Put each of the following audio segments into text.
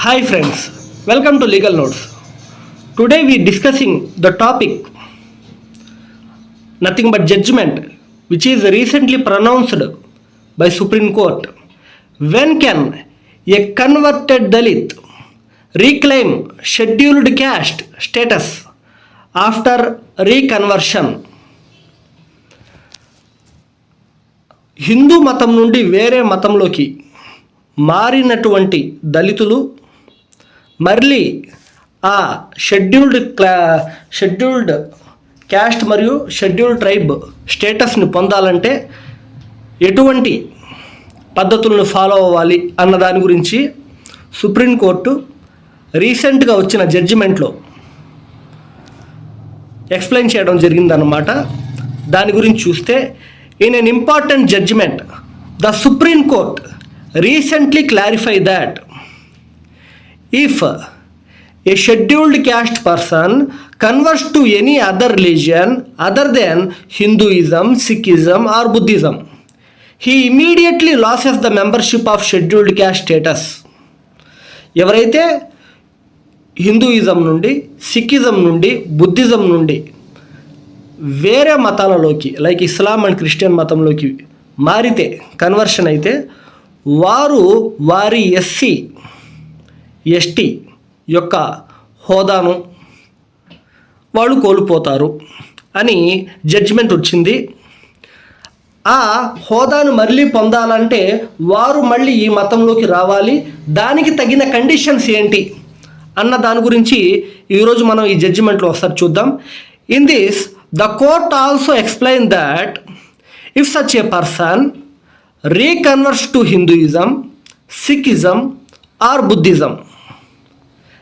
Hi friends, welcome to Legal Notes. Today we discussing the topic nothing but judgment which is recently pronounced by Supreme Court. When can a converted Dalit reclaim scheduled caste status after reconversion? Hindu మతం నుండి వేరే మతంలోకి మారినటువంటి దళితులు మళ్ళీ ఆ scheduled caste మరియు scheduled tribe స్టేటస్ని పొందాలంటే ఎటువంటి పద్ధతులను ఫాలో అవ్వాలి అన్న దాని గురించి సుప్రీంకోర్టు రీసెంట్గా వచ్చిన జడ్జిమెంట్లో ఎక్స్ప్లెయిన్ చేయడం జరిగిందన్నమాట. దాని గురించి చూస్తే, in an important judgment, the Supreme Court recently clarified that if a scheduled caste person converts to any other religion other than Hinduism, Sikhism or Buddhism, he immediately loses the membership of scheduled caste status. ఎవరైతే Hinduism నుండి, Sikhism నుండి, Buddhism నుండి వేరే మతాలలోకి like Islam and Christian మతంలోకి మారితే, conversion అయితే, వారు వారి ఎస్సీ ఎస్టీ యొక్క హోదాను వాళ్ళు కోల్పోతారు అని జడ్జిమెంట్ వచ్చింది. ఆ హోదాను మళ్ళీ పొందాలంటే వారు మళ్ళీ ఈ మతంలోకి రావాలి. దానికి తగిన కండిషన్స్ ఏంటి అన్న దాని గురించి ఈరోజు మనం ఈ జడ్జిమెంట్లో ఒకసారి చూద్దాం. In this the court also explained that if such a person reconverts to Hinduism, Sikhism or Buddhism,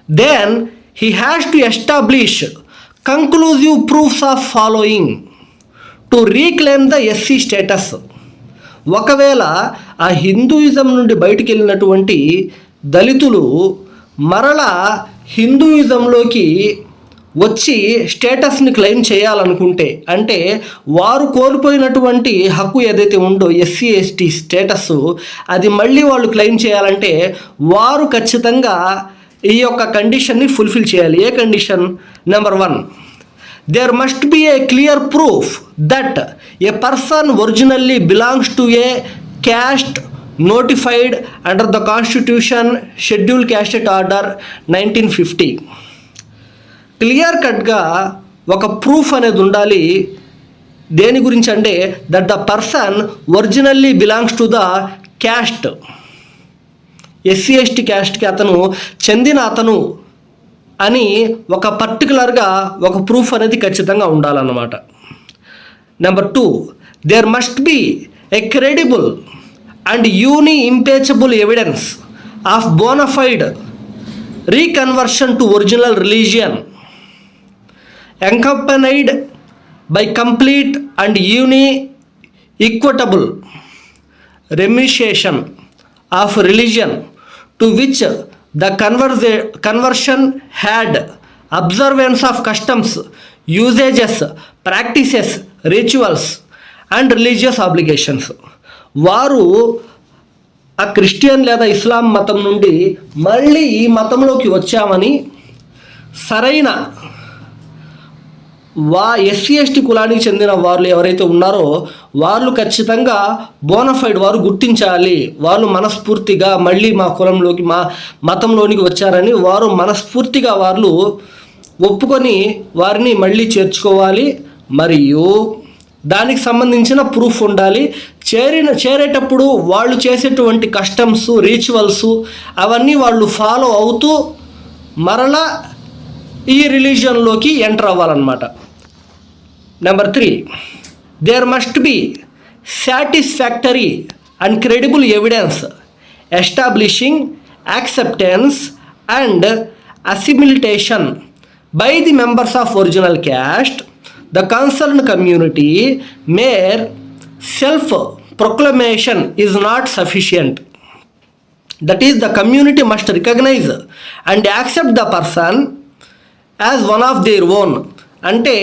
then he has to establish conclusive proofs of following to reclaim the SC status. ఒకవేళ ఆ Hinduism నుండి బయటికి వెళ్ళినటువంటి దళితులు మరలా హిందూయిజంలోకి వచ్చి స్టేటస్ని claim చేయాలనుకుంటే, అంటే వారు కోల్పోయినటువంటి హక్కు ఏదైతే ఉందో ఎస్సీ ఎస్టీ స్టేటస్, అది మళ్ళీ వాళ్ళు క్లెయిమ్ చేయాలంటే వారు ఖచ్చితంగా ఈ యొక్క కండిషన్ని ఫుల్ఫిల్ చేయాలి. ఏ condition? Number 1, there must be a clear proof that a person originally belongs to a caste notified under the constitution schedule casted order 1950. Clear కట్గా ఒక ప్రూఫ్ అనేది ఉండాలి. దేని గురించి అంటే that the person originally belongs to the caste, SC ST క్యాస్ట్కి అతను చెందిన అతను అని ఒక పర్టికులర్గా ఒక ప్రూఫ్ అనేది ఖచ్చితంగా ఉండాలన్నమాట. Number 2, there must be a credible and impeachable evidence of bona fide reconversion to original religion accompanied by complete and equitable renunciation of religion to which the conversion had observance of customs, usages, practices, rituals and religious obligations. వారు ఆ Christian లేదా ఇస్లాం మతం నుండి మళ్ళీ ఈ మతంలోకి వచ్చామని సరైన ఎస్సీ ఎస్టీ కులానికి చెందిన వాళ్ళు ఎవరైతే ఉన్నారో వాళ్ళు ఖచ్చితంగా బోనఫైడ్ వారు గుర్తించాలి. వాళ్ళు మనస్ఫూర్తిగా మళ్ళీ మా కులంలోకి, మా మతంలోనికి వచ్చారని వారు మనస్ఫూర్తిగా వాళ్ళు ఒప్పుకొని వారిని మళ్ళీ చేర్చుకోవాలి. మరియు దానికి సంబంధించిన ప్రూఫ్ ఉండాలి. చేరేటప్పుడు వాళ్ళు చేసేటువంటి కస్టమ్స్, రిచువల్స్ అవన్నీ వాళ్ళు ఫాలో అవుతూ మరలా ఈ రిలీజియన్లోకి ఎంటర్ అవ్వాలన్నమాట. Number 3, there must be satisfactory and credible evidence establishing acceptance and assimilation by the members of original caste, the concerned community, mere self proclamation is not sufficient. That is the community must recognise and accept the person as one of their own. అంటే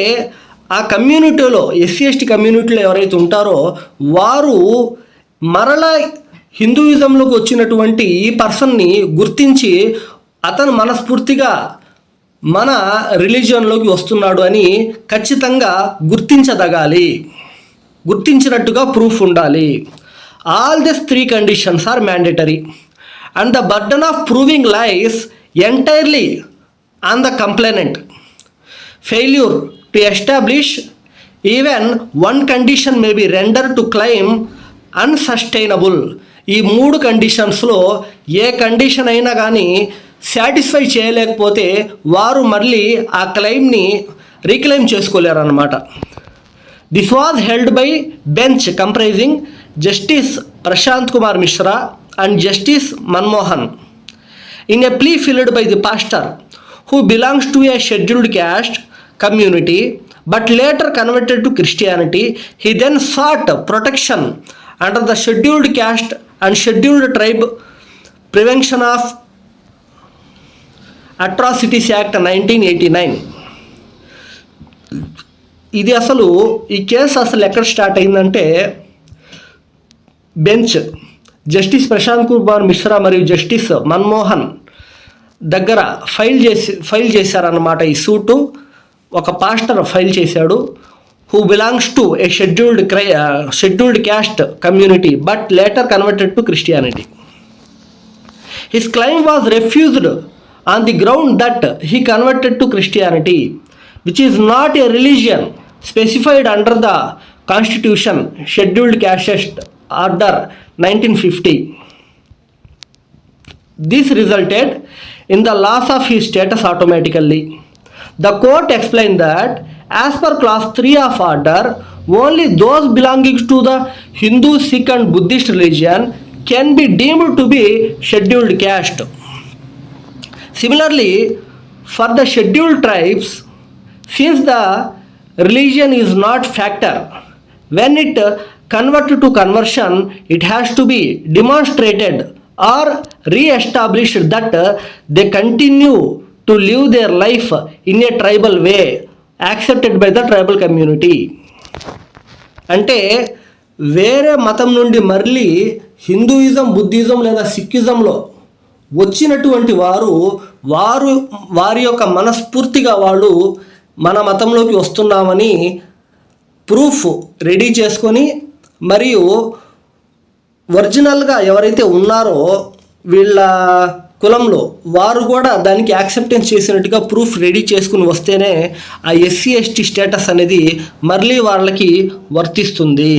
ఆ కమ్యూనిటీలో, SC ST కమ్యూనిటీలో ఎవరైతే ఉంటారో వారు మరలా హిందూయిజంలోకి వచ్చినటువంటి ఈ పర్సన్ని గుర్తించి అతను మనస్ఫూర్తిగా మన రిలీజియన్లోకి వస్తున్నాడు అని ఖచ్చితంగా గుర్తించినట్టుగా ప్రూఫ్ ఉండాలి. All this 3 conditions are mandatory and the burden of proving lies entirely on the complainant. Failure to establish even 1 condition may be render to claim unsustainable. ఈ 3 కండిషన్స్లో ఏ కండిషన్ అయినా కానీ సాటిస్ఫై చేయలేకపోతే వారు మళ్ళీ ఆ క్లెయిమ్ని రీక్లెయిమ్ చేసుకోలేరు అన్నమాట. This was held by bench comprising justice Prashant Kumar Mishra and justice Manmohan in a plea filed by the pastor who belongs to a scheduled caste community but later converted to Christianity. He then sought protection under the Scheduled Caste and Scheduled Tribe Prevention of Atrocities Act 1989. ఇది అసలు ఈ case అసలు ఎక్కడ start అయిందంటే bench justice Prashant Kumar Mishra మరియు justice Manmohan దగ్గర file చేశారన్నమాట. ఈ సూటు ఒక పాస్టర్ ఫైల్ చేశాడు. Who belongs to A scheduled caste community but later converted to Christianity. His claim was refused on the ground that he converted to Christianity which is not a religion specified under the constitution scheduled caste order 1950. This resulted in the loss of his status automatically. The court explained that as per clause 3 of order, only those belonging to the Hindu, Sikh and Buddhist religion can be deemed to be scheduled caste. Similarly, for the scheduled tribes, since the religion is not factor, when it converted to conversion, it has to be demonstrated or re-established that they continue to live their life in a tribal way accepted by the tribal community. అంటే వేరే మతం నుండి మళ్ళీ Hinduism, Buddhism లేదా సిక్కిజంలో వచ్చినటువంటి వారి యొక్క మనస్ఫూర్తిగా వాళ్ళు మన మతంలోకి వస్తున్నామని ప్రూఫ్ రెడీ చేసుకొని మరియు ఒరిజినల్గా ఎవరైతే ఉన్నారో వీళ్ళ కులంలో వారు కూడా దానికి యాక్సెప్టెన్స్ చేసినట్టుగా ప్రూఫ్ రెడీ చేసుకుని వస్తేనే ఆ SC ST స్టేటస్ అనేది మళ్ళీ వాళ్ళకి వర్తిస్తుంది.